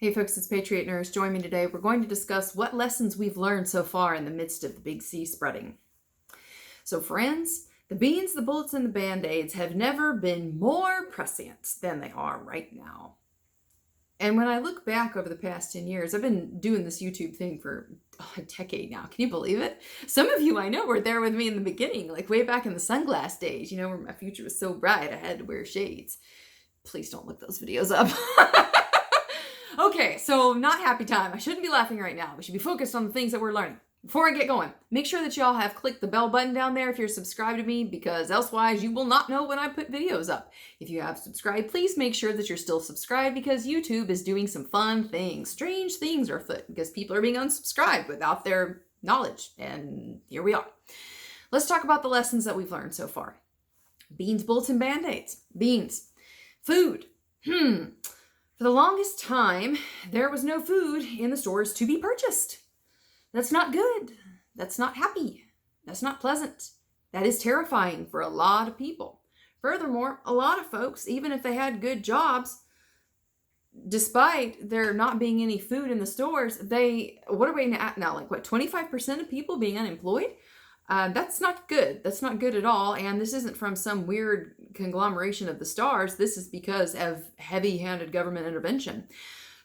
Hey folks, it's Patriot Nurse. Join me today. We're going to discuss what lessons we've learned so far in the midst of the big C spreading. So friends, the beans, the bullets, and the band-aids have never been more prescient than they are right now. And when I look back over the past 10 years, I've been doing this YouTube thing for a decade now. Can you believe it? Some of you I know were there with me in the beginning, like way back in the sunglass days, where my future was so bright I had to wear shades. Please don't look those videos up. Okay, so not happy time. I shouldn't be laughing right now. We should be focused on the things that we're learning. Before I get going, make sure that y'all have clicked the bell button down there if you're subscribed to me, because elsewise you will not know when I put videos up. If you have subscribed, please make sure that you're still subscribed, because YouTube is doing some fun things. Strange things are afoot because people are being unsubscribed without their knowledge, and here we are. Let's talk about the lessons that we've learned so far. Beans, bullets, and band-aids. Beans. Food. For the longest time, there was no food in the stores to be purchased. That's not good. That's not happy. That's not pleasant. That is terrifying for a lot of people. Furthermore, a lot of folks, even if they had good jobs, despite there not being any food in the stores, what are we at now? 25% of people being unemployed? That's not good. That's not good at all. And this isn't from some weird conglomeration of the stars. This is because of heavy-handed government intervention.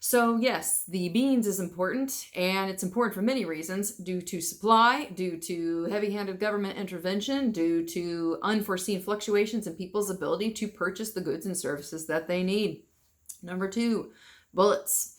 So yes, the beans is important, and it's important for many reasons, due to supply, due to heavy-handed government intervention, due to unforeseen fluctuations in people's ability to purchase the goods and services that they need. Number 2, bullets.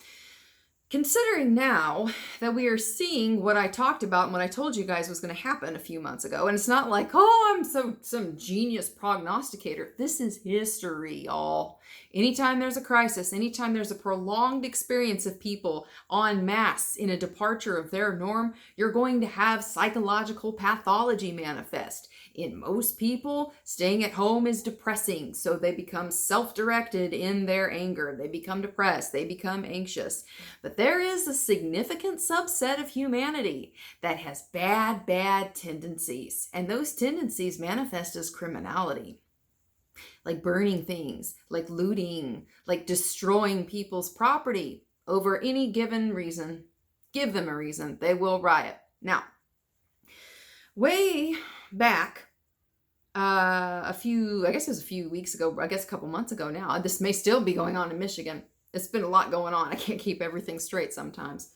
Considering now that we are seeing what I talked about and what I told you guys was going to happen a few months ago, and it's not like, oh, I'm some genius prognosticator. This is history, y'all. Anytime there's a crisis, anytime there's a prolonged experience of people en masse in a departure of their norm, you're going to have psychological pathology manifest. In most people, staying at home is depressing, so they become self-directed in their anger. They become depressed. They become anxious. But there is a significant subset of humanity that has bad tendencies, and those tendencies manifest as criminality. Like burning things, like looting, like destroying people's property over any given reason. Give them a reason, they will riot. Now, way back, I guess it was a few weeks ago, I guess a couple months ago now, this may still be going on in Michigan. It's been a lot going on. I can't keep everything straight sometimes.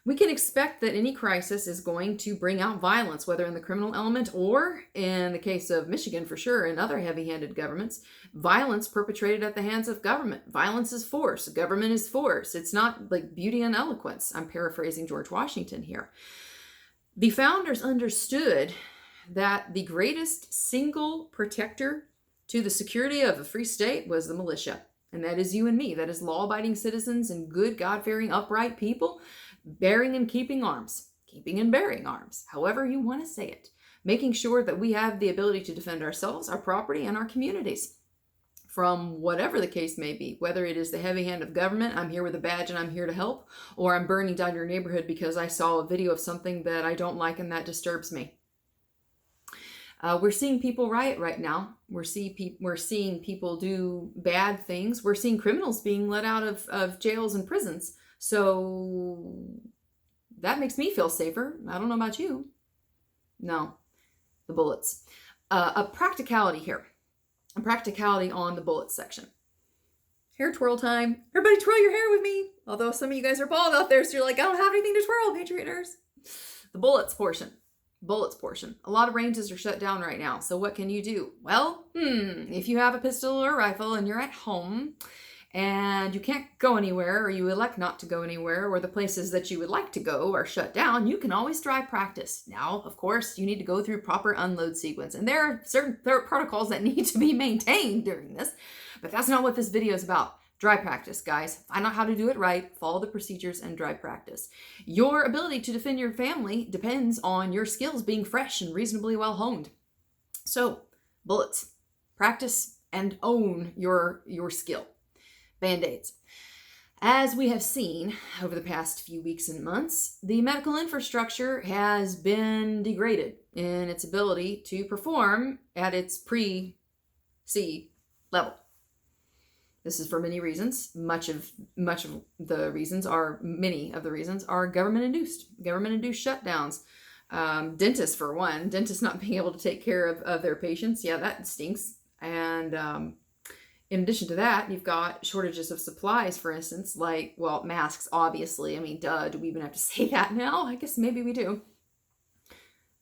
We can expect that any crisis is going to bring out violence, whether in the criminal element or, in the case of Michigan for sure, and other heavy-handed governments, violence perpetrated at the hands of government. Violence is force. Government is force. It's not like beauty and eloquence. I'm paraphrasing George Washington here. The founders understood that the greatest single protector to the security of a free state was the militia. And that is you and me. That is law-abiding citizens and good, God-fearing, upright people bearing and keeping arms. Keeping and bearing arms, however you want to say it. Making sure that we have the ability to defend ourselves, our property, and our communities from whatever the case may be. Whether it is the heavy hand of government, I'm here with a badge and I'm here to help, or I'm burning down your neighborhood because I saw a video of something that I don't like and that disturbs me. We're seeing people riot right now. We're seeing people do bad things. We're seeing criminals being let out of jails and prisons. So that makes me feel safer. I don't know about you. No, the bullets. A practicality here. A practicality on the bullets section. Hair twirl time. Everybody twirl your hair with me. Although some of you guys are bald out there, so you're like, I don't have anything to twirl, Patriot Nurse. The bullets portion. Bullets portion. A lot of ranges are shut down right now. So what can you do? Well, if you have a pistol or a rifle and you're at home and you can't go anywhere, or you elect not to go anywhere, or the places that you would like to go are shut down, you can always dry practice. Now, of course, you need to go through proper unload sequence, and there are protocols that need to be maintained during this, but that's not what this video is about. Dry practice, guys. Find out how to do it right, follow the procedures, and dry practice. Your ability to defend your family depends on your skills being fresh and reasonably well honed. So, bullets. Practice and own your skill. Band-aids. As we have seen over the past few weeks and months, the medical infrastructure has been degraded in its ability to perform at its pre-C level. This is for many reasons. Many of the reasons are government induced shutdowns. Dentists, for one, dentists not being able to take care of their patients. Yeah, that stinks. And in addition to that, you've got shortages of supplies, for instance, like, well, masks, obviously. I mean, duh, do we even have to say that now? I guess maybe we do.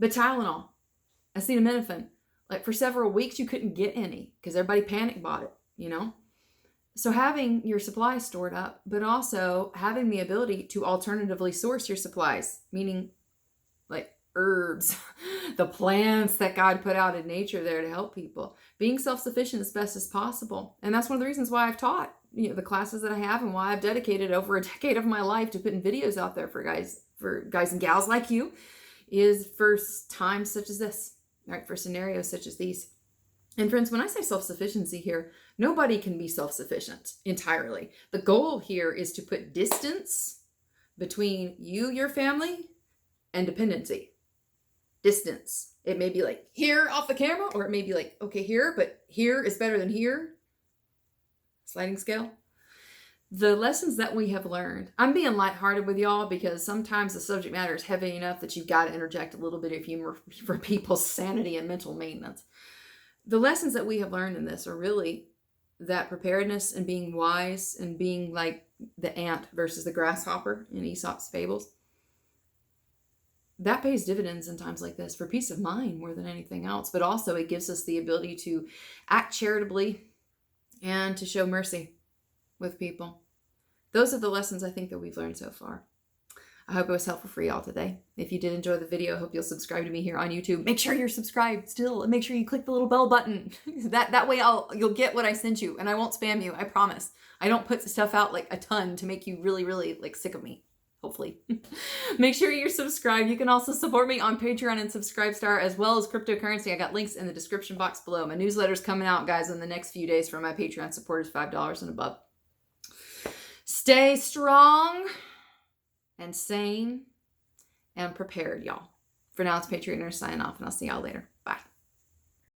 But Tylenol, acetaminophen, like for several weeks, you couldn't get any because everybody panic bought it, you know? So having your supplies stored up, but also having the ability to alternatively source your supplies, meaning like herbs, the plants that God put out in nature there to help people, being self-sufficient as best as possible. And that's one of the reasons why I've taught, the classes that I have, and why I've dedicated over a decade of my life to putting videos out there for guys and gals like you, is for times such as this, right? For scenarios such as these. And friends, when I say self-sufficiency here, nobody can be self-sufficient entirely. The goal here is to put distance between you, your family, and dependency. Distance. It may be like here off the camera, or it may be like, okay, here, but here is better than here. Sliding scale. The lessons that we have learned, I'm being lighthearted with y'all because sometimes the subject matter is heavy enough that you've got to interject a little bit of humor for people's sanity and mental maintenance. The lessons that we have learned in this are really that preparedness and being wise and being like the ant versus the grasshopper in Aesop's fables. That pays dividends in times like this for peace of mind more than anything else, but also it gives us the ability to act charitably and to show mercy with people. Those are the lessons I think that we've learned so far. I hope it was helpful for y'all today. If you did enjoy the video, I hope you'll subscribe to me here on YouTube. Make sure you're subscribed still, and make sure you click the little bell button. That way you'll get what I sent you, and I won't spam you, I promise. I don't put stuff out like a ton to make you really, really like sick of me. Hopefully. Make sure you're subscribed. You can also support me on Patreon and Subscribestar, as well as cryptocurrency. I got links in the description box below. My newsletter's coming out, guys, in the next few days for my Patreon supporters, $5 and above. Stay strong and sane and prepared, y'all. For now, it's Patriot Nurse signing off, and I'll see y'all later.